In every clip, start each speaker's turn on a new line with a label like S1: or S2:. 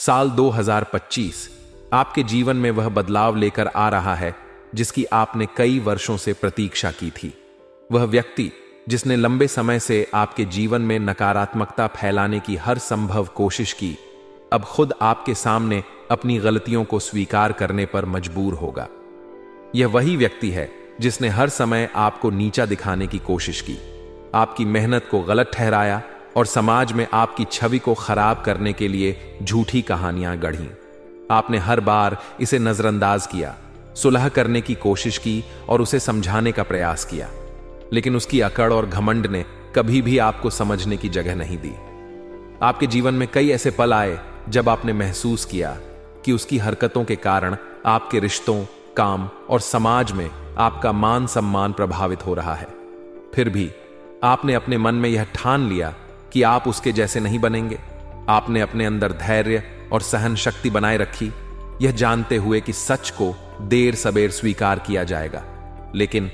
S1: साल 2025 आपके जीवन में वह बदलाव लेकर आ रहा है जिसकी आपने कई वर्षों से प्रतीक्षा की थी। वह व्यक्ति जिसने लंबे समय से आपके जीवन में नकारात्मकता फैलाने की हर संभव कोशिश की, अब खुद आपके सामने अपनी गलतियों को स्वीकार करने पर मजबूर होगा। यह वही व्यक्ति है जिसने हर समय आपको नीचा दिखाने की कोशिश की, आपकी मेहनत को गलत ठहराया और समाज में आपकी छवि को खराब करने के लिए झूठी कहानियां गढ़ीं। आपने हर बार इसे नजरअंदाज किया, सुलह करने की कोशिश की और उसे समझाने का प्रयास किया, लेकिन उसकी अकड़ और घमंड ने कभी भी आपको समझने की जगह नहीं दी। आपके जीवन में कई ऐसे पल आए जब आपने महसूस किया कि उसकी हरकतों के कारण आपके रिश्तों, काम और समाज में आपका मान सम्मान प्रभावित हो रहा है। फिर भी आपने अपने मन में यह ठान लिया कि आप उसके जैसे नहीं बनेंगे। आपने अपने अंदर धैर्य और सहन शक्ति बनाए रखी, यह जानते हुए कि सच को देर सबेर स्वीकार किया जाएगा। लेकिन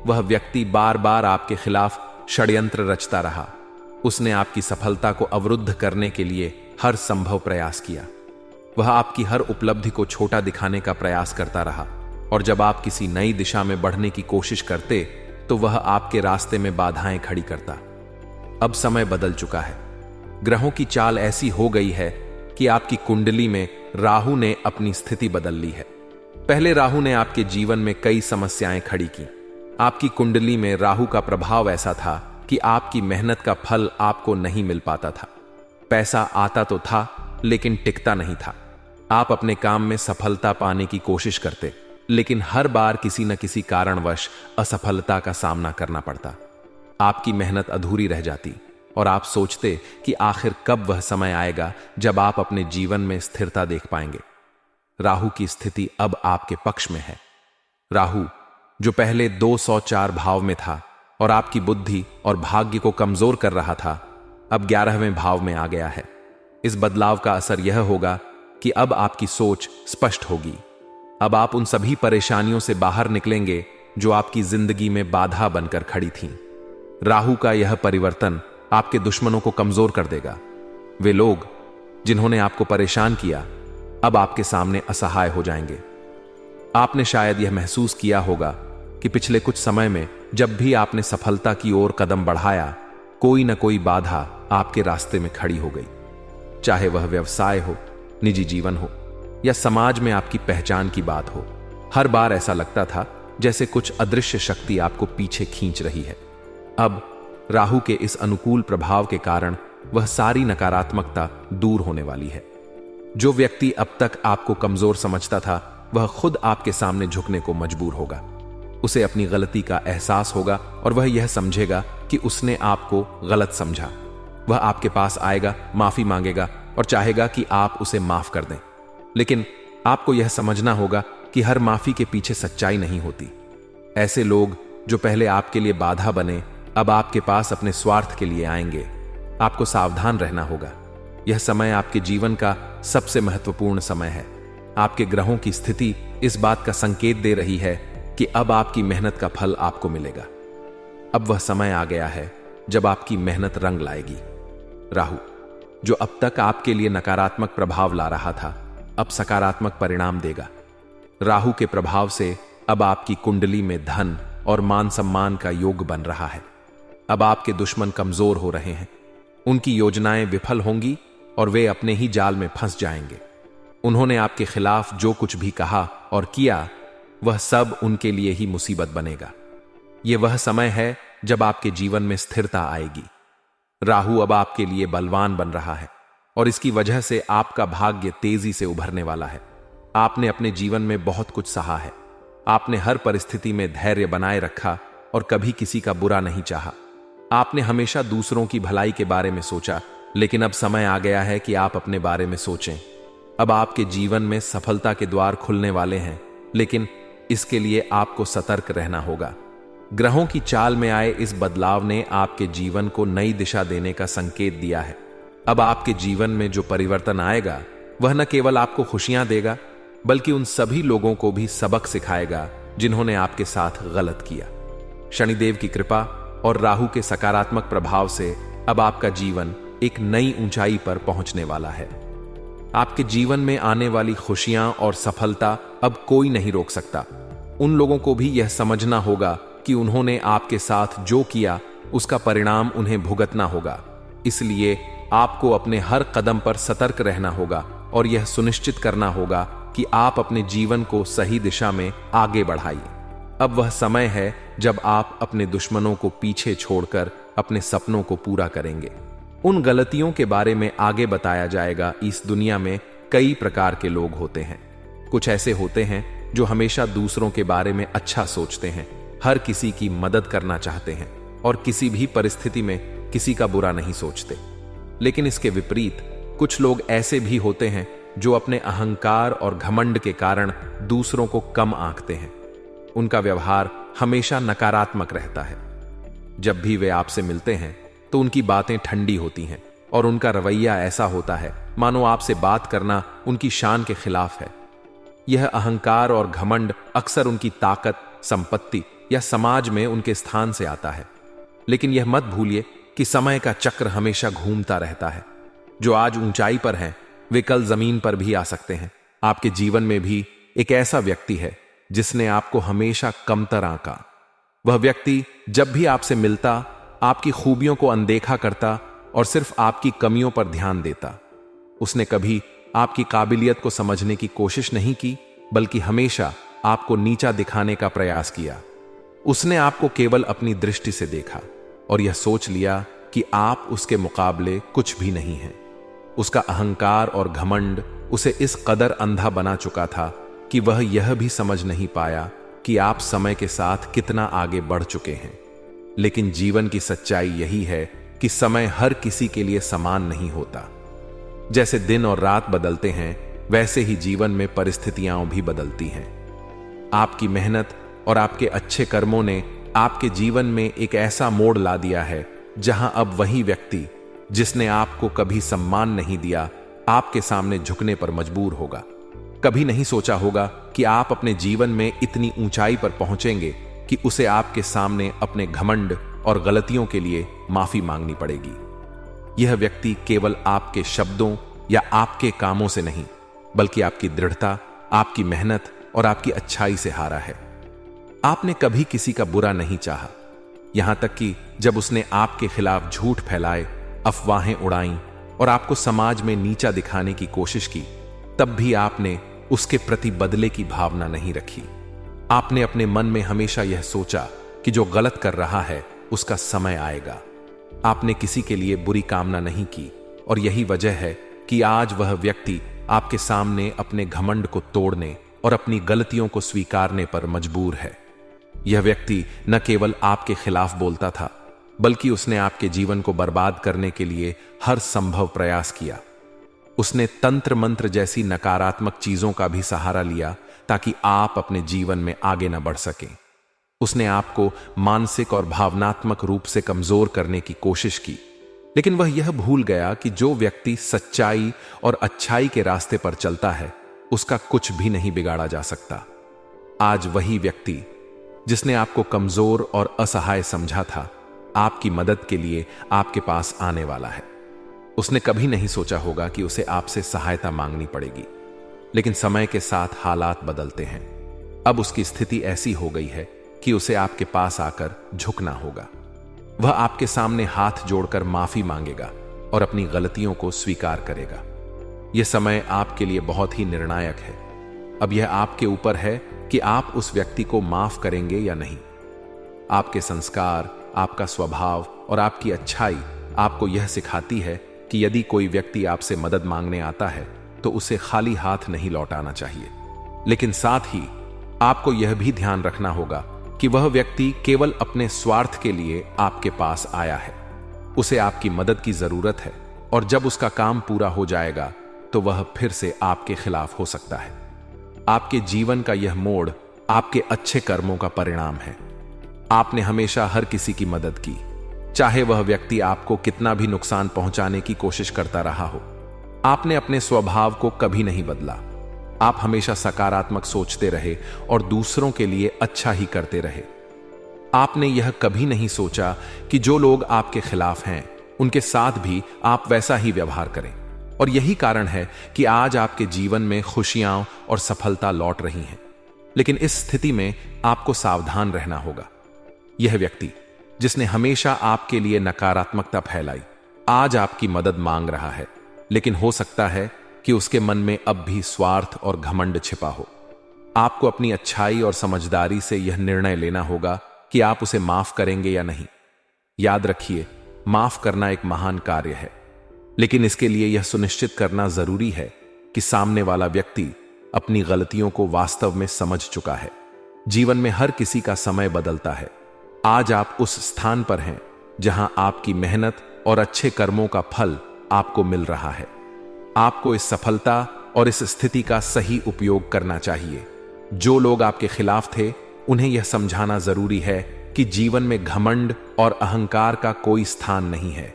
S1: वह व्यक्ति बार बार आपके खिलाफ षड्यंत्र रचता रहा। उसने आपकी सफलता को अवरुद्ध करने के लिए हर संभव प्रयास किया। वह आपकी हर उपलब्धि को छोटा दिखाने का प्रयास करता रहा और जब आप किसी नई दिशा में बढ़ने की कोशिश करते तो वह आपके रास्ते में बाधाएं खड़ी करता। अब समय बदल चुका है। ग्रहों की चाल ऐसी हो गई है कि आपकी कुंडली में राहु ने अपनी स्थिति बदल ली है। पहले राहु ने आपके जीवन में कई समस्याएं खड़ी की। आपकी कुंडली में राहु का प्रभाव ऐसा था कि आपकी मेहनत का फल आपको नहीं मिल पाता था। पैसा आता तो था लेकिन टिकता नहीं था। आप अपने काम में सफलता पाने की कोशिश करते, लेकिन हर बार किसी न किसी कारणवश असफलता का सामना करना पड़ता। आपकी मेहनत अधूरी रह जाती और आप सोचते कि आखिर कब वह समय आएगा जब आप अपने जीवन में स्थिरता देख पाएंगे। राहु की स्थिति अब आपके पक्ष में है। राहु जो पहले 204 भाव में था और आपकी बुद्धि और भाग्य को कमजोर कर रहा था, अब 11वें भाव में आ गया है। इस बदलाव का असर यह होगा कि अब आपकी सोच स्पष्ट होगी। अब आप उन सभी परेशानियों से बाहर निकलेंगे जो आपकी जिंदगी में बाधा बनकर खड़ी थीं। राहु का यह परिवर्तन आपके दुश्मनों को कमजोर कर देगा। वे लोग जिन्होंने आपको परेशान किया अब आपके सामने असहाय हो जाएंगे। आपने शायद यह महसूस किया होगा कि पिछले कुछ समय में जब भी आपने सफलता की ओर कदम बढ़ाया, कोई न कोई बाधा आपके रास्ते में खड़ी हो गई। चाहे वह व्यवसाय हो, निजी जीवन हो या समाज में आपकी पहचान की बात हो, हर बार ऐसा लगता था जैसे कुछ अदृश्य शक्ति आपको पीछे खींच रही है। अब राहु के इस अनुकूल प्रभाव के कारण वह सारी नकारात्मकता दूर होने वाली है। जो व्यक्ति अब तक आपको कमजोर समझता था, वह खुद आपके सामने झुकने को मजबूर होगा। उसे अपनी गलती का एहसास होगा और वह यह समझेगा कि उसने आपको गलत समझा। वह आपके पास आएगा, माफी मांगेगा और चाहेगा कि आप उसे माफ कर दें। लेकिन आपको यह समझना होगा कि हर माफी के पीछे सच्चाई नहीं होती। ऐसे लोग जो पहले आपके लिए बाधा बने, अब आपके पास अपने स्वार्थ के लिए आएंगे। आपको सावधान रहना होगा। यह समय आपके जीवन का सबसे महत्वपूर्ण समय है। आपके ग्रहों की स्थिति इस बात का संकेत दे रही है कि अब आपकी मेहनत का फल आपको मिलेगा। अब वह समय आ गया है जब आपकी मेहनत रंग लाएगी। राहु जो अब तक आपके लिए नकारात्मक प्रभाव ला रहा था, अब सकारात्मक परिणाम देगा। राहु के प्रभाव से अब आपकी कुंडली में धन और मान सम्मान का योग बन रहा है। अब आपके दुश्मन कमजोर हो रहे हैं। उनकी योजनाएं विफल होंगी और वे अपने ही जाल में फंस जाएंगे। उन्होंने आपके खिलाफ जो कुछ भी कहा और किया, वह सब उनके लिए ही मुसीबत बनेगा। यह वह समय है जब आपके जीवन में स्थिरता आएगी। राहु अब आपके लिए बलवान बन रहा है और इसकी वजह से आपका भाग्य तेजी से उभरने वाला है। आपने अपने जीवन में बहुत कुछ सहा है। आपने हर परिस्थिति में धैर्य बनाए रखा और कभी किसी का बुरा नहीं चाहा। आपने हमेशा दूसरों की भलाई के बारे में सोचा, लेकिन अब समय आ गया है कि आप अपने बारे में सोचें। अब आपके जीवन में सफलता के द्वार खुलने वाले हैं, लेकिन इसके लिए आपको सतर्क रहना होगा। ग्रहों की चाल में आए इस बदलाव ने आपके जीवन को नई दिशा देने का संकेत दिया है। अब आपके जीवन में जो परिवर्तन आएगा, वह न केवल आपको खुशियां देगा, बल्कि उन सभी लोगों को भी सबक सिखाएगा जिन्होंने आपके साथ गलत किया। शनिदेव की कृपा और राहु के सकारात्मक प्रभाव से अब आपका जीवन एक नई ऊंचाई पर पहुंचने वाला है। आपके जीवन में आने वाली खुशियां और सफलता अब कोई नहीं रोक सकता। उन लोगों को भी यह समझना होगा कि उन्होंने आपके साथ जो किया उसका परिणाम उन्हें भुगतना होगा। इसलिए आपको अपने हर कदम पर सतर्क रहना होगा और यह सुनिश्चित करना होगा कि आप अपने जीवन को सही दिशा में आगे बढ़ाइए। अब वह समय है जब आप अपने दुश्मनों को पीछे छोड़कर अपने सपनों को पूरा करेंगे। उन गलतियों के बारे में आगे बताया जाएगा। इस दुनिया में कई प्रकार के लोग होते हैं। कुछ ऐसे होते हैं जो हमेशा दूसरों के बारे में अच्छा सोचते हैं, हर किसी की मदद करना चाहते हैं और किसी भी परिस्थिति में किसी का बुरा नहीं सोचते। लेकिन इसके विपरीत कुछ लोग ऐसे भी होते हैं जो अपने अहंकार और घमंड के कारण दूसरों को कम आंकते हैं। उनका व्यवहार हमेशा नकारात्मक रहता है। जब भी वे आपसे मिलते हैं तो उनकी बातें ठंडी होती हैं और उनका रवैया ऐसा होता है मानो आपसे बात करना उनकी शान के खिलाफ है। यह अहंकार और घमंड अक्सर उनकी ताकत, संपत्ति या समाज में उनके स्थान से आता है। लेकिन यह मत भूलिए कि समय का चक्र हमेशा घूमता रहता है। जो आज ऊंचाई पर हैं, वे कल जमीन पर भी आ सकते हैं। आपके जीवन में भी एक ऐसा व्यक्ति है जिसने आपको हमेशा कमतर आंका। वह व्यक्ति जब भी आपसे मिलता, आपकी खूबियों को अनदेखा करता और सिर्फ आपकी कमियों पर ध्यान देता। उसने कभी आपकी काबिलियत को समझने की कोशिश नहीं की, बल्कि हमेशा आपको नीचा दिखाने का प्रयास किया। उसने आपको केवल अपनी दृष्टि से देखा और यह सोच लिया कि आप उसके मुकाबले कुछ भी नहीं हैं। उसका अहंकार और घमंड उसे इस कदर अंधा बना चुका था कि वह यह भी समझ नहीं पाया कि आप समय के साथ कितना आगे बढ़ चुके हैं। लेकिन जीवन की सच्चाई यही है कि समय हर किसी के लिए समान नहीं होता। जैसे दिन और रात बदलते हैं, वैसे ही जीवन में परिस्थितियां भी बदलती हैं। आपकी मेहनत और आपके अच्छे कर्मों ने आपके जीवन में एक ऐसा मोड़ ला दिया है जहां अब वही व्यक्ति जिसने आपको कभी सम्मान नहीं दिया, आपके सामने झुकने पर मजबूर होगा। कभी नहीं सोचा होगा कि आप अपने जीवन में इतनी ऊंचाई पर पहुंचेंगे कि उसे आपके सामने अपने घमंड और गलतियों के लिए माफी मांगनी पड़ेगी। यह व्यक्ति केवल आपके शब्दों या आपके कामों से नहीं, बल्कि आपकी दृढ़ता, आपकी मेहनत और आपकी अच्छाई से हारा है। आपने कभी किसी का बुरा नहीं चाहा, यहां तक कि जब उसने आपके खिलाफ झूठ फैलाए, अफवाहें उड़ाईं और आपको समाज में नीचा दिखाने की कोशिश की, तब भी आपने उसके प्रति बदले की भावना नहीं रखी। आपने अपने मन में हमेशा यह सोचा कि जो गलत कर रहा है उसका समय आएगा। आपने किसी के लिए बुरी कामना नहीं की और यही वजह है कि आज वह व्यक्ति आपके सामने अपने घमंड को तोड़ने और अपनी गलतियों को स्वीकारने पर मजबूर है। यह व्यक्ति न केवल आपके खिलाफ बोलता था, बल्कि उसने आपके जीवन को बर्बाद करने के लिए हर संभव प्रयास किया। उसने तंत्र मंत्र जैसी नकारात्मक चीजों का भी सहारा लिया ताकि आप अपने जीवन में आगे न बढ़ सकें। उसने आपको मानसिक और भावनात्मक रूप से कमजोर करने की कोशिश की, लेकिन वह यह भूल गया कि जो व्यक्ति सच्चाई और अच्छाई के रास्ते पर चलता है, उसका कुछ भी नहीं बिगाड़ा जा सकता। आज वही व्यक्ति जिसने आपको कमजोर और असहाय समझा था, आपकी मदद के लिए आपके पास आने वाला है। उसने कभी नहीं सोचा होगा कि उसे आपसे सहायता मांगनी पड़ेगी, लेकिन समय के साथ हालात बदलते हैं। अब उसकी स्थिति ऐसी हो गई है कि उसे आपके पास आकर झुकना होगा। वह आपके सामने हाथ जोड़कर माफी मांगेगा और अपनी गलतियों को स्वीकार करेगा। यह समय आपके लिए बहुत ही निर्णायक है। अब यह आपके ऊपर है कि आप उस व्यक्ति को माफ करेंगे या नहीं। आपके संस्कार, आपका स्वभाव और आपकी अच्छाई आपको यह सिखाती है कि यदि कोई व्यक्ति आपसे मदद मांगने आता है तो उसे खाली हाथ नहीं लौटाना चाहिए। लेकिन साथ ही आपको यह भी ध्यान रखना होगा कि वह व्यक्ति केवल अपने स्वार्थ के लिए आपके पास आया है। उसे आपकी मदद की जरूरत है और जब उसका काम पूरा हो जाएगा तो वह फिर से आपके खिलाफ हो सकता है। आपके जीवन का यह मोड़ आपके अच्छे कर्मों का परिणाम है। आपने हमेशा हर किसी की मदद की, चाहे वह व्यक्ति आपको कितना भी नुकसान पहुंचाने की कोशिश करता रहा हो। आपने अपने स्वभाव को कभी नहीं बदला। आप हमेशा सकारात्मक सोचते रहे और दूसरों के लिए अच्छा ही करते रहे। आपने यह कभी नहीं सोचा कि जो लोग आपके खिलाफ हैं, उनके साथ भी आप वैसा ही व्यवहार करें। और यही कारण है कि आज आपके जीवन में खुशियां और सफलता लौट रही हैं। लेकिन इस स्थिति में आपको सावधान रहना होगा। यह व्यक्ति जिसने हमेशा आपके लिए नकारात्मकता फैलाई, आज आपकी मदद मांग रहा है, लेकिन हो सकता है कि उसके मन में अब भी स्वार्थ और घमंड छिपा हो। आपको अपनी अच्छाई और समझदारी से यह निर्णय लेना होगा कि आप उसे माफ करेंगे या नहीं। याद रखिए, माफ करना एक महान कार्य है, लेकिन इसके लिए यह सुनिश्चित करना जरूरी है कि सामने वाला व्यक्ति अपनी गलतियों को वास्तव में समझ चुका है। जीवन में हर किसी का समय बदलता है। आज आप उस स्थान पर हैं जहां आपकी मेहनत और अच्छे कर्मों का फल आपको मिल रहा है। आपको इस सफलता और इस स्थिति का सही उपयोग करना चाहिए। जो लोग आपके खिलाफ थे, उन्हें यह समझाना जरूरी है कि जीवन में घमंड और अहंकार का कोई स्थान नहीं है।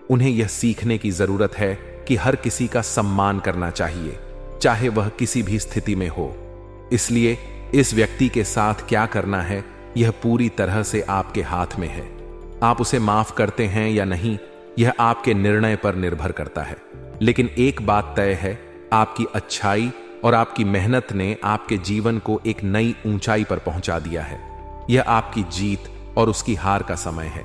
S1: उन्हें यह सीखने की जरूरत है कि हर किसी का सम्मान करना चाहिए, चाहे वह किसी भी स्थिति में हो। इसलिए इस व्यक्ति के साथ क्या करना है, यह पूरी तरह से आपके हाथ में है। आप उसे माफ करते हैं या नहीं, यह आपके निर्णय पर निर्भर करता है। लेकिन एक बात तय है, आपकी अच्छाई और आपकी मेहनत ने आपके जीवन को एक नई ऊंचाई पर पहुंचा दिया है। यह आपकी जीत और उसकी हार का समय है।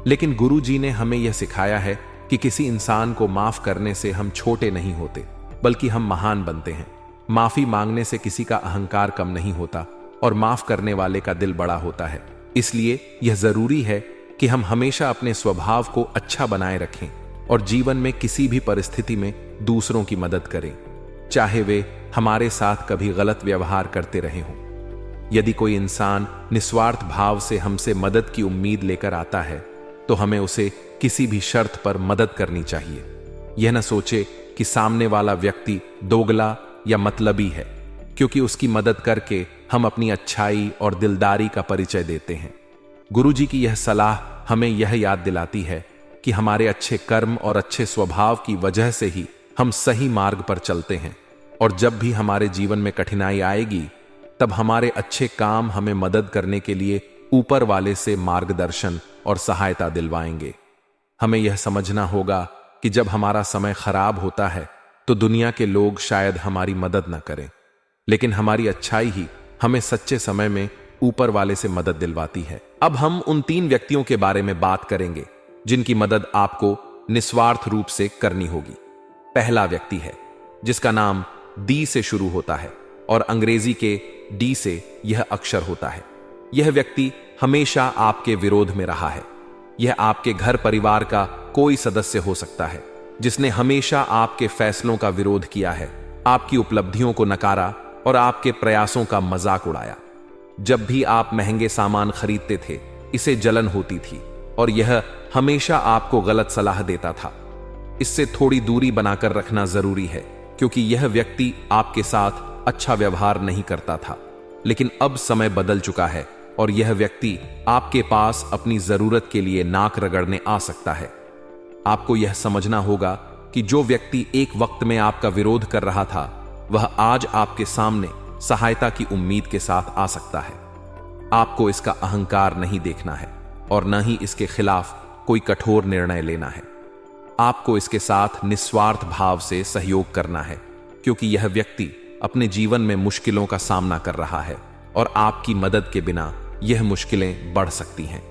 S1: लेकिन गुरु जी ने हमें यह सिखाया है कि किसी इंसान को माफ करने से हम छोटे नहीं होते, बल्कि हम महान बनते हैं। माफी मांगने से किसी का अहंकार कम नहीं होता और माफ करने वाले का दिल बड़ा होता है। इसलिए यह जरूरी है कि हम हमेशा अपने स्वभाव को अच्छा बनाए रखें और जीवन में किसी भी परिस्थिति में दूसरों की मदद करें, चाहे वे हमारे साथ कभी गलत व्यवहार करते रहे हों। यदि कोई इंसान निस्वार्थ भाव से हमसे मदद की उम्मीद लेकर आता है, तो हमें उसे किसी भी शर्त पर मदद करनी चाहिए। यह न सोचे कि सामने वाला व्यक्ति दोगला या मतलबी है, क्योंकि उसकी मदद करके हम अपनी अच्छाई और दिलदारी का परिचय देते हैं। गुरुजी की यह सलाह हमें यह याद दिलाती है कि हमारे अच्छे कर्म और अच्छे स्वभाव की वजह से ही हम सही मार्ग पर चलते हैं, और जब भी हमारे जीवन में कठिनाई आएगी, तब हमारे अच्छे काम हमें मदद करने के लिए ऊपर वाले से मार्गदर्शन और सहायता दिलवाएंगे। हमें यह समझना होगा कि जब हमारा समय खराब होता है, तो दुनिया के लोग शायद हमारी मदद न करें, लेकिन हमारी अच्छाई ही हमें सच्चे समय में ऊपर वाले से मदद दिलवाती है। अब हम उन 3 व्यक्तियों के बारे में बात करेंगे जिनकी मदद आपको निस्वार्थ रूप से करनी होगी। पहला व्यक्ति है जिसका नाम डी से शुरू होता है और अंग्रेजी के डी से यह अक्षर होता है। यह व्यक्ति हमेशा आपके विरोध में रहा है। यह आपके घर परिवार का कोई सदस्य हो सकता है जिसने हमेशा आपके फैसलों का विरोध किया है, आपकी उपलब्धियों को नकारा और आपके प्रयासों का मजाक उड़ाया। जब भी आप महंगे सामान खरीदते थे, इसे जलन होती थी और यह हमेशा आपको गलत सलाह देता था। इससे थोड़ी दूरी बनाकर रखना जरूरी है, क्योंकि यह व्यक्ति आपके साथ अच्छा व्यवहार नहीं करता था। लेकिन अब समय बदल चुका है और यह व्यक्ति आपके पास अपनी जरूरत के लिए नाक रगड़ने आ सकता है। आपको यह समझना होगा कि जो व्यक्ति एक वक्त में आपका विरोध कर रहा था, वह आज आपके सामने सहायता की उम्मीद के साथ आ सकता है। आपको इसका अहंकार नहीं देखना है और न ही इसके खिलाफ कोई कठोर निर्णय लेना है। आपको इसके साथ निस्वार्थ भाव से सहयोग करना है, क्योंकि यह व्यक्ति अपने जीवन में मुश्किलों का सामना कर रहा है और आपकी मदद के बिना यह मुश्किलें बढ़ सकती हैं।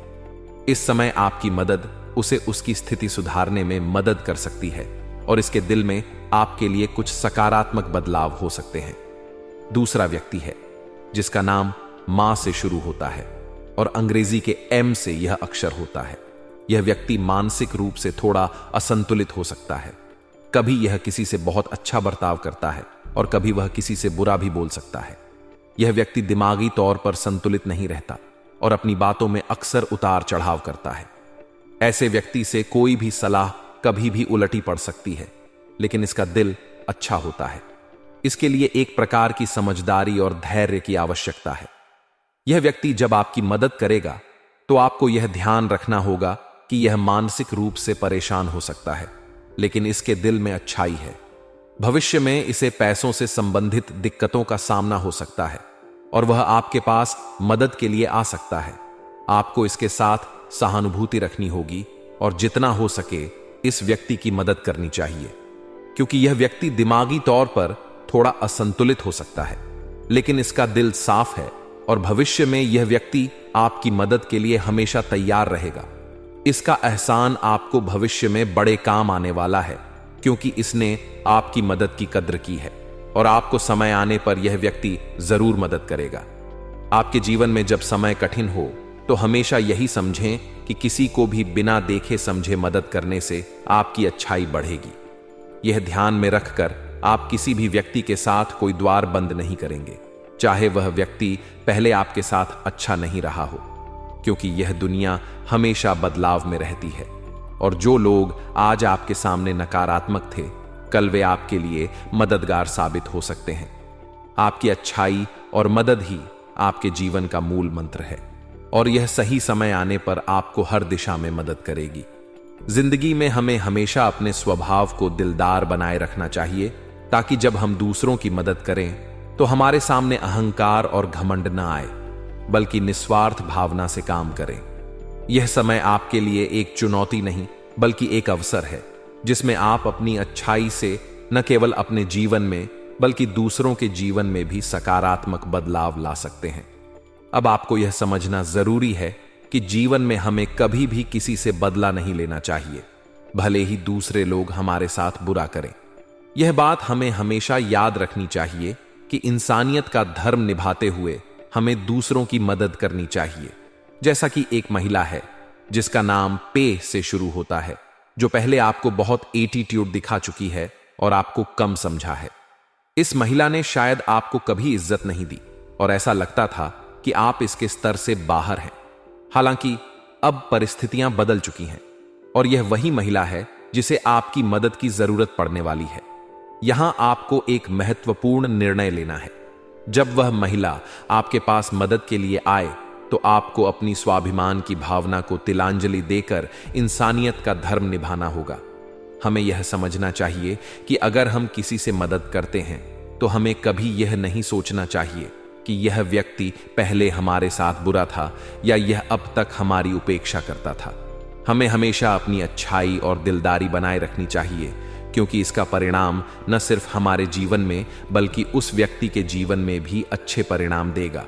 S1: इस समय आपकी मदद उसे उसकी स्थिति सुधारने में मदद कर सकती है और इसके दिल में आपके लिए कुछ सकारात्मक बदलाव हो सकते हैं। दूसरा व्यक्ति है जिसका नाम मां से शुरू होता है और अंग्रेजी के एम से यह अक्षर होता है। यह व्यक्ति मानसिक रूप से थोड़ा असंतुलित हो सकता है। कभी यह किसी से बहुत अच्छा बर्ताव करता है और कभी वह किसी से बुरा भी बोल सकता है। यह व्यक्ति दिमागी तौर पर संतुलित नहीं रहता और अपनी बातों में अक्सर उतार चढ़ाव करता है। ऐसे व्यक्ति से कोई भी सलाह कभी भी उलटी पड़ सकती है, लेकिन इसका दिल अच्छा होता है। इसके लिए एक प्रकार की समझदारी और धैर्य की आवश्यकता है। यह व्यक्ति जब आपकी मदद करेगा, तो आपको यह ध्यान रखना होगा कि यह मानसिक रूप से परेशान हो सकता है, लेकिन इसके दिल में अच्छाई है। भविष्य में इसे पैसों से संबंधित दिक्कतों का सामना हो सकता है और वह आपके पास मदद के लिए आ सकता है। आपको इसके साथ सहानुभूति रखनी होगी और जितना हो सके इस व्यक्ति की मदद करनी चाहिए। क्योंकि यह व्यक्ति दिमागी तौर पर थोड़ा असंतुलित हो सकता है, लेकिन इसका दिल साफ है और भविष्य में यह व्यक्ति आपकी मदद के लिए हमेशा तैयार रहेगा। इसका एहसान आपको भविष्य में बड़े काम आने वाला है, क्योंकि इसने आपकी मदद की कद्र की है और आपको समय आने पर यह व्यक्ति जरूर मदद करेगा। आपके जीवन में जब समय कठिन हो तो हमेशा यही समझें कि किसी को भी बिना देखे समझे मदद करने से आपकी अच्छाई बढ़ेगी। यह ध्यान में रखकर आप किसी भी व्यक्ति के साथ कोई द्वार बंद नहीं करेंगे, चाहे वह व्यक्ति पहले आपके साथ अच्छा नहीं रहा हो, क्योंकि यह दुनिया हमेशा बदलाव में रहती है और जो लोग आज आपके सामने नकारात्मक थे, कल वे आपके लिए मददगार साबित हो सकते हैं। आपकी अच्छाई और मदद ही आपके जीवन का मूल मंत्र है और यह सही समय आने पर आपको हर दिशा में मदद करेगी। जिंदगी में हमें हमेशा अपने स्वभाव को दिलदार बनाए रखना चाहिए, ताकि जब हम दूसरों की मदद करें तो हमारे सामने अहंकार और घमंड न आए, बल्कि निस्वार्थ भावना से काम करें। यह समय आपके लिए एक चुनौती नहीं, बल्कि एक अवसर है, जिसमें आप अपनी अच्छाई से न केवल अपने जीवन में बल्कि दूसरों के जीवन में भी सकारात्मक बदलाव ला सकते हैं। अब आपको यह समझना जरूरी है कि जीवन में हमें कभी भी किसी से बदला नहीं लेना चाहिए, भले ही दूसरे लोग हमारे साथ बुरा करें। यह बात हमें हमेशा याद रखनी चाहिए कि इंसानियत का धर्म निभाते हुए हमें दूसरों की मदद करनी चाहिए। जैसा कि एक महिला है जिसका नाम पे से शुरू होता है, जो पहले आपको बहुत एटीट्यूड दिखा चुकी है और आपको कम समझा है। इस महिला ने शायद आपको कभी इज्जत नहीं दी और ऐसा लगता था कि आप इसके स्तर से बाहर हैं। हालांकि अब परिस्थितियां बदल चुकी हैं और यह वही महिला है जिसे आपकी मदद की जरूरत पड़ने वाली है। यहां आपको एक महत्वपूर्ण निर्णय लेना है। जब वह महिला आपके पास मदद के लिए आए तो आपको अपनी स्वाभिमान की भावना को तिलांजलि देकर इंसानियत का धर्म निभाना होगा। हमें यह समझना चाहिए कि अगर हम किसी से मदद करते हैं तो हमें कभी यह नहीं सोचना चाहिए कि यह व्यक्ति पहले हमारे साथ बुरा था या यह अब तक हमारी उपेक्षा करता था। हमें हमेशा अपनी अच्छाई और दिलदारी बनाए रखनी चाहिए, क्योंकि इसका परिणाम न सिर्फ हमारे जीवन में बल्कि उस व्यक्ति के जीवन में भी अच्छे परिणाम देगा।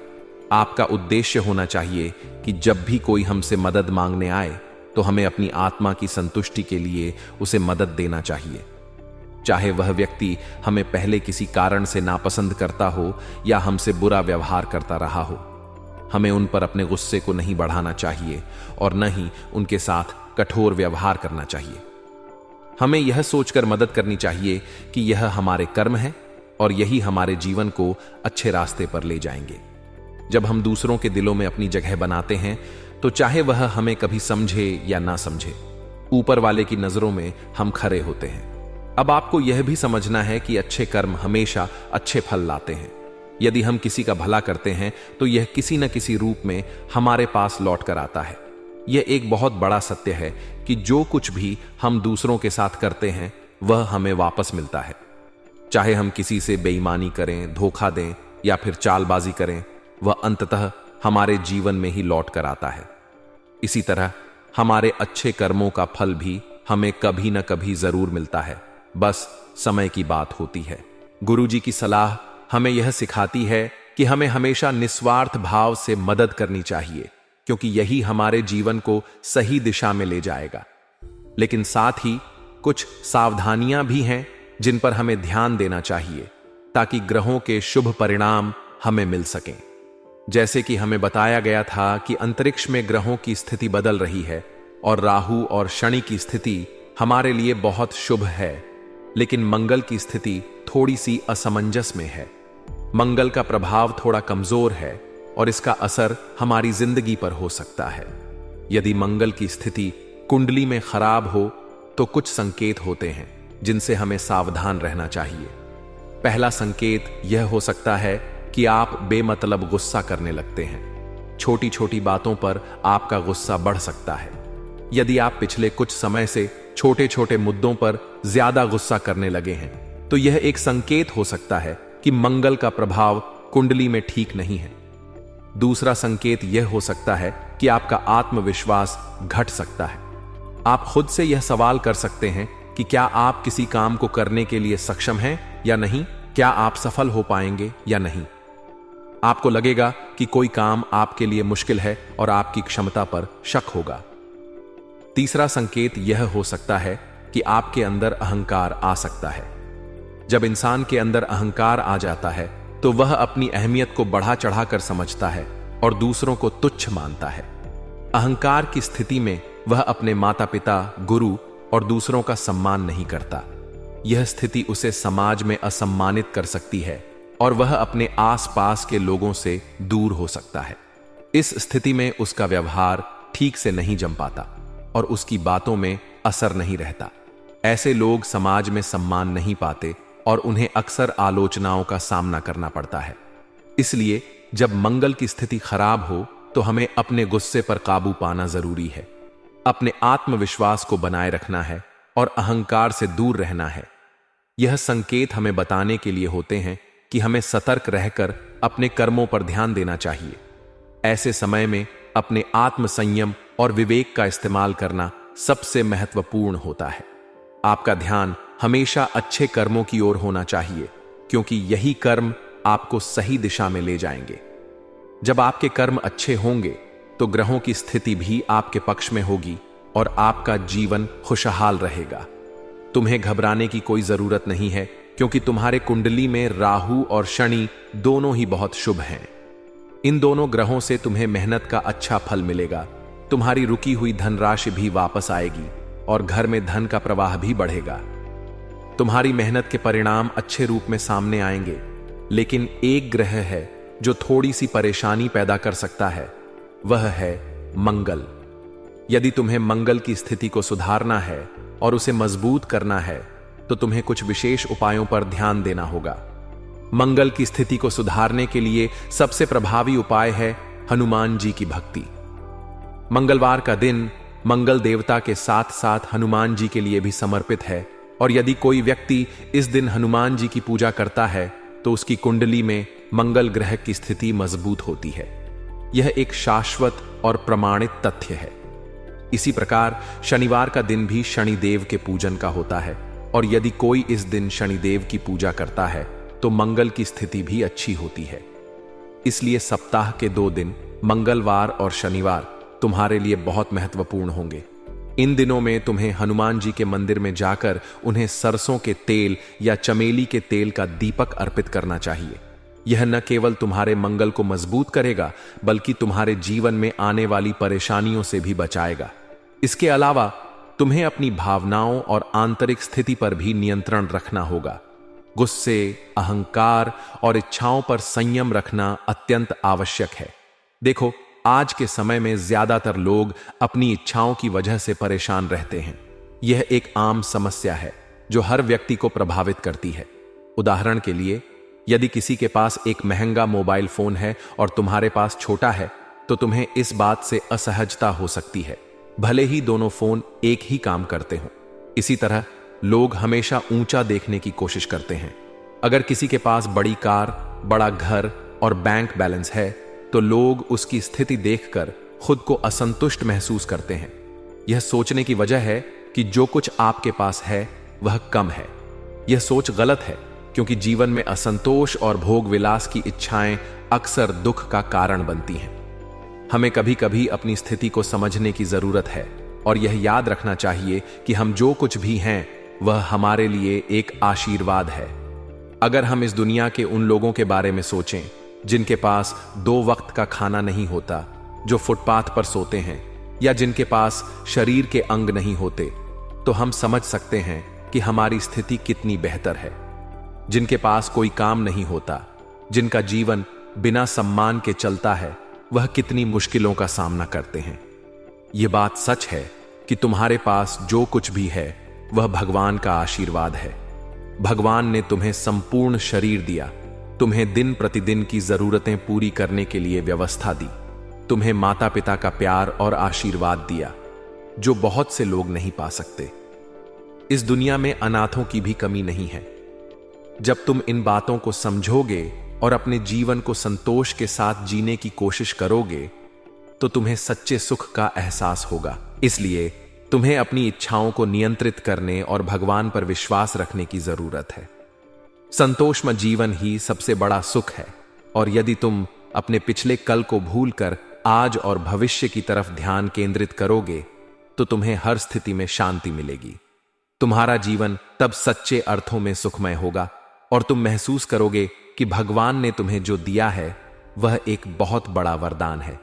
S1: आपका उद्देश्य होना चाहिए कि जब भी कोई हमसे मदद मांगने आए तो हमें अपनी आत्मा की संतुष्टि के लिए उसे मदद देना चाहिए। चाहे वह व्यक्ति हमें पहले किसी कारण से नापसंद करता हो या हमसे बुरा व्यवहार करता रहा हो, हमें उन पर अपने गुस्से को नहीं बढ़ाना चाहिए और न ही उनके साथ कठोर व्यवहार करना चाहिए। हमें यह सोचकर मदद करनी चाहिए कि यह हमारे कर्म है और यही हमारे जीवन को अच्छे रास्ते पर ले जाएंगे। जब हम दूसरों के दिलों में अपनी जगह बनाते हैं तो चाहे वह हमें कभी समझे या ना समझे, ऊपर वाले की नजरों में हम खरे होते हैं। अब आपको यह भी समझना है कि अच्छे कर्म हमेशा अच्छे फल लाते हैं। यदि हम किसी का भला करते हैं तो यह किसी न किसी रूप में हमारे पास लौट कर आता है। यह एक बहुत बड़ा सत्य है कि जो कुछ भी हम दूसरों के साथ करते हैं वह हमें वापस मिलता है। चाहे हम किसी से बेईमानी करें, धोखा दें या फिर चालबाजी करें, वह अंततः हमारे जीवन में ही लौट कर आता है। इसी तरह हमारे अच्छे कर्मों का फल भी हमें कभी न कभी जरूर मिलता है, बस समय की बात होती है। गुरुजी की सलाह हमें यह सिखाती है कि हमें हमेशा निस्वार्थ भाव से मदद करनी चाहिए, क्योंकि यही हमारे जीवन को सही दिशा में ले जाएगा। लेकिन साथ ही कुछ सावधानियां भी हैं जिन पर हमें ध्यान देना चाहिए, ताकि ग्रहों के शुभ परिणाम हमें मिल सकें। जैसे कि हमें बताया गया था कि अंतरिक्ष में ग्रहों की स्थिति बदल रही है और राहु और शनि की स्थिति हमारे लिए बहुत शुभ है, लेकिन मंगल की स्थिति थोड़ी सी असमंजस में है। मंगल का प्रभाव थोड़ा कमजोर है और इसका असर हमारी जिंदगी पर हो सकता है। यदि मंगल की स्थिति कुंडली में खराब हो तो कुछ संकेत होते हैं जिनसे हमें सावधान रहना चाहिए। पहला संकेत यह हो सकता है कि आप बेमतलब गुस्सा करने लगते हैं। छोटी छोटी बातों पर आपका गुस्सा बढ़ सकता है। यदि आप पिछले कुछ समय से छोटे छोटे मुद्दों पर ज्यादा गुस्सा करने लगे हैं तो यह एक संकेत हो सकता है कि मंगल का प्रभाव कुंडली में ठीक नहीं है। दूसरा संकेत यह हो सकता है कि आपका आत्मविश्वास घट सकता है। आप खुद से यह सवाल कर सकते हैं कि क्या आप किसी काम को करने के लिए सक्षम हैं या नहीं, क्या आप सफल हो पाएंगे या नहीं। आपको लगेगा कि कोई काम आपके लिए मुश्किल है और आपकी क्षमता पर शक होगा। तीसरा संकेत यह हो सकता है कि आपके अंदर अहंकार आ सकता है। जब इंसान के अंदर अहंकार आ जाता है तो वह अपनी अहमियत को बढ़ा चढ़ाकर समझता है और दूसरों को तुच्छ मानता है। अहंकार की स्थिति में वह अपने माता पिता, गुरु और दूसरों का सम्मान नहीं करता। यह स्थिति उसे समाज में असम्मानित कर सकती है और वह अपने आसपास के लोगों से दूर हो सकता है। इस स्थिति में उसका व्यवहार ठीक से नहीं जम पाता और उसकी बातों में असर नहीं रहता। ऐसे लोग समाज में सम्मान नहीं पाते और उन्हें अक्सर आलोचनाओं का सामना करना पड़ता है। इसलिए जब मंगल की स्थिति खराब हो तो हमें अपने गुस्से पर काबू पाना जरूरी है, अपने आत्मविश्वास को बनाए रखना है और अहंकार से दूर रहना है। यह संकेत हमें बताने के लिए होते हैं कि हमें सतर्क रहकर अपने कर्मों पर ध्यान देना चाहिए। ऐसे समय में अपने आत्म संयम और विवेक का इस्तेमाल करना सबसे महत्वपूर्ण होता है। आपका ध्यान हमेशा अच्छे कर्मों की ओर होना चाहिए, क्योंकि यही कर्म आपको सही दिशा में ले जाएंगे। जब आपके कर्म अच्छे होंगे तो ग्रहों की स्थिति भी आपके पक्ष में होगी और आपका जीवन खुशहाल रहेगा। तुम्हें घबराने की कोई जरूरत नहीं है, क्योंकि तुम्हारे कुंडली में राहु और शनि दोनों ही बहुत शुभ हैं। इन दोनों ग्रहों से तुम्हें मेहनत का अच्छा फल मिलेगा। तुम्हारी रुकी हुई धनराशि भी वापस आएगी और घर में धन का प्रवाह भी बढ़ेगा। तुम्हारी मेहनत के परिणाम अच्छे रूप में सामने आएंगे, लेकिन एक ग्रह है जो थोड़ी सी परेशानी पैदा कर सकता है, वह है मंगल। यदि तुम्हें मंगल की स्थिति को सुधारना है और उसे मजबूत करना है तो तुम्हें कुछ विशेष उपायों पर ध्यान देना होगा। मंगल की स्थिति को सुधारने के लिए सबसे प्रभावी उपाय है हनुमान जी की भक्ति। मंगलवार का दिन मंगल देवता के साथ साथ हनुमान जी के लिए भी समर्पित है और यदि कोई व्यक्ति इस दिन हनुमान जी की पूजा करता है तो उसकी कुंडली में मंगल ग्रह की स्थिति मजबूत होती है। यह एक शाश्वत और प्रमाणित तथ्य है। इसी प्रकार शनिवार का दिन भी शनिदेव के पूजन का होता है और यदि कोई इस दिन शनिदेव की पूजा करता है तो मंगल की स्थिति भी अच्छी होती है। इसलिए सप्ताह के 2 दिन मंगलवार और शनिवार तुम्हारे लिए बहुत महत्वपूर्ण होंगे। इन दिनों में तुम्हें हनुमान जी के मंदिर में जाकर उन्हें सरसों के तेल या चमेली के तेल का दीपक अर्पित करना चाहिए। यह न केवल तुम्हारे मंगल को मजबूत करेगा, बल्कि तुम्हारे जीवन में आने वाली परेशानियों से भी बचाएगा। इसके अलावा तुम्हें अपनी भावनाओं और आंतरिक स्थिति पर भी नियंत्रण रखना होगा। गुस्से, अहंकार और इच्छाओं पर संयम रखना अत्यंत आवश्यक है। देखो, आज के समय में ज्यादातर लोग अपनी इच्छाओं की वजह से परेशान रहते हैं। यह एक आम समस्या है जो हर व्यक्ति को प्रभावित करती है। उदाहरण के लिए, यदि किसी के पास एक महंगा मोबाइल फोन है और तुम्हारे पास छोटा है, तो तुम्हें इस बात से असहजता हो सकती है, भले ही दोनों फोन एक ही काम करते हों। इसी तरह लोग हमेशा ऊंचा देखने की कोशिश करते हैं। अगर किसी के पास बड़ी कार, बड़ा घर और बैंक बैलेंस है तो लोग उसकी स्थिति देखकर खुद को असंतुष्ट महसूस करते हैं। यह सोचने की वजह है कि जो कुछ आपके पास है वह कम है। यह सोच गलत है, क्योंकि जीवन में असंतोष और भोग विलास की इच्छाएं अक्सर दुख का कारण बनती हैं। हमें कभी कभी अपनी स्थिति को समझने की जरूरत है और यह याद रखना चाहिए कि हम जो कुछ भी हैं वह हमारे लिए एक आशीर्वाद है। अगर हम इस दुनिया के उन लोगों के बारे में सोचें जिनके पास 2 वक्त का खाना नहीं होता, जो फुटपाथ पर सोते हैं या जिनके पास शरीर के अंग नहीं होते, तो हम समझ सकते हैं कि हमारी स्थिति कितनी बेहतर है। जिनके पास कोई काम नहीं होता, जिनका जीवन बिना सम्मान के चलता है, वह कितनी मुश्किलों का सामना करते हैं। यह बात सच है कि तुम्हारे पास जो कुछ भी है वह भगवान का आशीर्वाद है। भगवान ने तुम्हें संपूर्ण शरीर दिया, तुम्हें दिन प्रतिदिन की जरूरतें पूरी करने के लिए व्यवस्था दी, तुम्हें माता पिता का प्यार और आशीर्वाद दिया, जो बहुत से लोग नहीं पा सकते। इस दुनिया में अनाथों की भी कमी नहीं है। जब तुम इन बातों को समझोगे और अपने जीवन को संतोष के साथ जीने की कोशिश करोगे तो तुम्हें सच्चे सुख का एहसास होगा। इसलिए तुम्हें अपनी इच्छाओं को नियंत्रित करने और भगवान पर विश्वास रखने की जरूरत है। संतोषमय जीवन ही सबसे बड़ा सुख है, और यदि तुम अपने पिछले कल को भूलकर आज और भविष्य की तरफ ध्यान केंद्रित करोगे तो तुम्हें हर स्थिति में शांति मिलेगी। तुम्हारा जीवन तब सच्चे अर्थों में सुखमय होगा और तुम महसूस करोगे कि भगवान ने तुम्हें जो दिया है वह एक बहुत बड़ा वरदान है।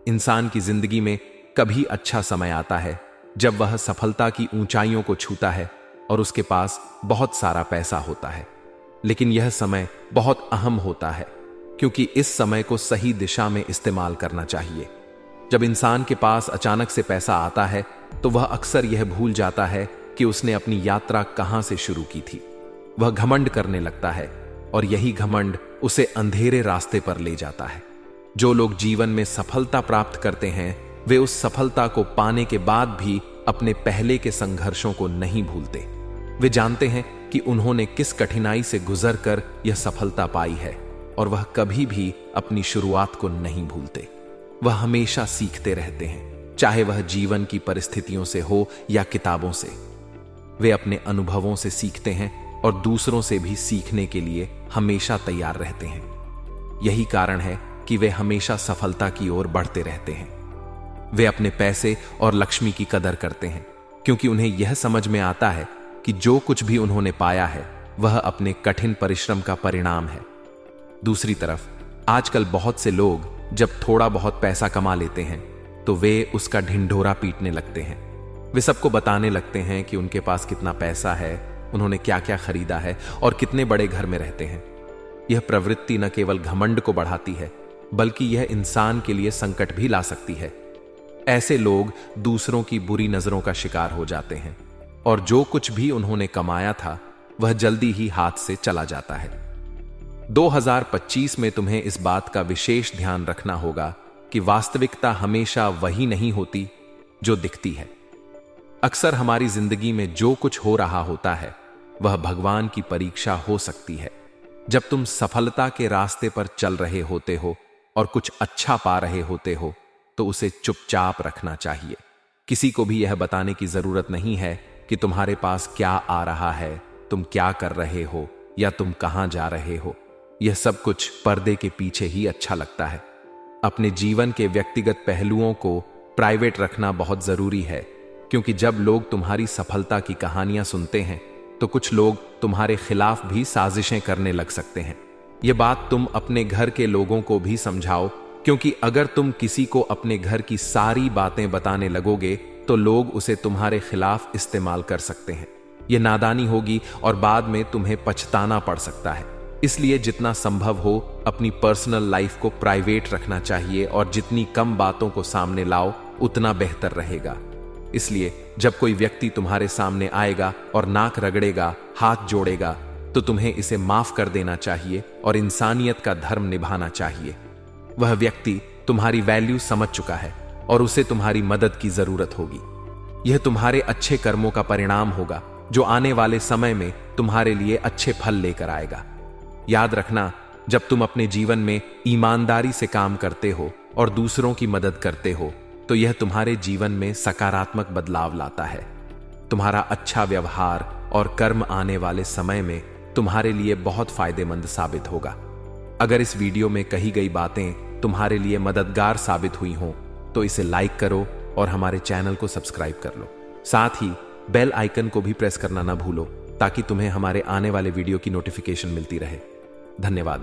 S1: इंसान की जिंदगी में कभी अच्छा समय आता है जब वह सफलता की ऊंचाइयों को छूता है और उसके पास बहुत सारा पैसा होता है, लेकिन यह समय बहुत अहम होता है क्योंकि इस समय को सही दिशा में इस्तेमाल करना चाहिए। जब इंसान के पास अचानक से पैसा आता है तो वह अक्सर यह भूल जाता है कि उसने अपनी यात्रा कहां से शुरू की थी। वह घमंड करने लगता है और यही घमंड उसे अंधेरे रास्ते पर ले जाता है। जो लोग जीवन में सफलता प्राप्त करते हैं वे उस सफलता को पाने के बाद भी अपने पहले के संघर्षों को नहीं भूलते। वे जानते हैं कि उन्होंने किस कठिनाई से गुजरकर यह सफलता पाई है और वह कभी भी अपनी शुरुआत को नहीं भूलते। वह हमेशा सीखते रहते हैं, चाहे वह जीवन की परिस्थितियों से हो या किताबों से। वे अपने अनुभवों से सीखते हैं और दूसरों से भी सीखने के लिए हमेशा तैयार रहते हैं। यही कारण है कि वे हमेशा सफलता की ओर बढ़ते रहते हैं। वे अपने पैसे और लक्ष्मी की कदर करते हैं क्योंकि उन्हें यह समझ में आता है कि जो कुछ भी उन्होंने पाया है वह अपने कठिन परिश्रम का परिणाम है। दूसरी तरफ आजकल बहुत से लोग जब थोड़ा बहुत पैसा कमा लेते हैं तो वे उसका ढिंढोरा पीटने लगते हैं। वे सबको बताने लगते हैं कि उनके पास कितना पैसा है, उन्होंने क्या क्या खरीदा है और कितने बड़े घर में रहते हैं। यह प्रवृत्ति न केवल घमंड को बढ़ाती है बल्कि यह इंसान के लिए संकट भी ला सकती है। ऐसे लोग दूसरों की बुरी नजरों का शिकार हो जाते हैं और जो कुछ भी उन्होंने कमाया था वह जल्दी ही हाथ से चला जाता है। 2025 में तुम्हें इस बात का विशेष ध्यान रखना होगा कि वास्तविकता हमेशा वही नहीं होती जो दिखती है। अक्सर हमारी जिंदगी में जो कुछ हो रहा होता है वह भगवान की परीक्षा हो सकती है। जब तुम सफलता के रास्ते पर चल रहे होते हो और कुछ अच्छा पा रहे होते हो तो उसे चुपचाप रखना चाहिए। किसी को भी यह बताने की जरूरत नहीं है कि तुम्हारे पास क्या आ रहा है, तुम क्या कर रहे हो या तुम कहां जा रहे हो। यह सब कुछ पर्दे के पीछे ही अच्छा लगता है। अपने जीवन के व्यक्तिगत पहलुओं को प्राइवेट रखना बहुत जरूरी है क्योंकि जब लोग तुम्हारी सफलता की कहानियां सुनते हैं तो कुछ लोग तुम्हारे खिलाफ भी साजिशें करने लग सकते हैं। यह बात तुम अपने घर के लोगों को भी समझाओ क्योंकि अगर तुम किसी को अपने घर की सारी बातें बताने लगोगे तो लोग उसे तुम्हारे खिलाफ इस्तेमाल कर सकते हैं। यह नादानी होगी और बाद में तुम्हें पछताना पड़ सकता है। इसलिए जितना संभव हो अपनी पर्सनल लाइफ को प्राइवेट रखना चाहिए और जितनी कम बातों को सामने लाओ उतना बेहतर रहेगा। इसलिए जब कोई व्यक्ति तुम्हारे सामने आएगा और नाक रगड़ेगा, हाथ जोड़ेगा तो तुम्हें इसे माफ कर देना चाहिए और इंसानियत का धर्म निभाना चाहिए। वह व्यक्ति तुम्हारी वैल्यू समझ चुका है और उसे तुम्हारी मदद की जरूरत होगी। यह तुम्हारे अच्छे कर्मों का परिणाम होगा जो आने वाले समय में तुम्हारे लिए अच्छे फल लेकर आएगा। याद रखना, जब तुम अपने जीवन में ईमानदारी से काम करते हो और दूसरों की मदद करते हो तो यह तुम्हारे जीवन में सकारात्मक बदलाव लाता है। तुम्हारा अच्छा व्यवहार और कर्म आने वाले समय में तुम्हारे लिए बहुत फायदेमंद साबित होगा। अगर इस वीडियो में कही गई बातें तुम्हारे लिए मददगार साबित हुई हों तो इसे लाइक करो और हमारे चैनल को सब्सक्राइब कर लो। साथ ही बेल आइकन को भी प्रेस करना ना भूलो ताकि तुम्हें हमारे आने वाले वीडियो की नोटिफिकेशन मिलती रहे। धन्यवाद।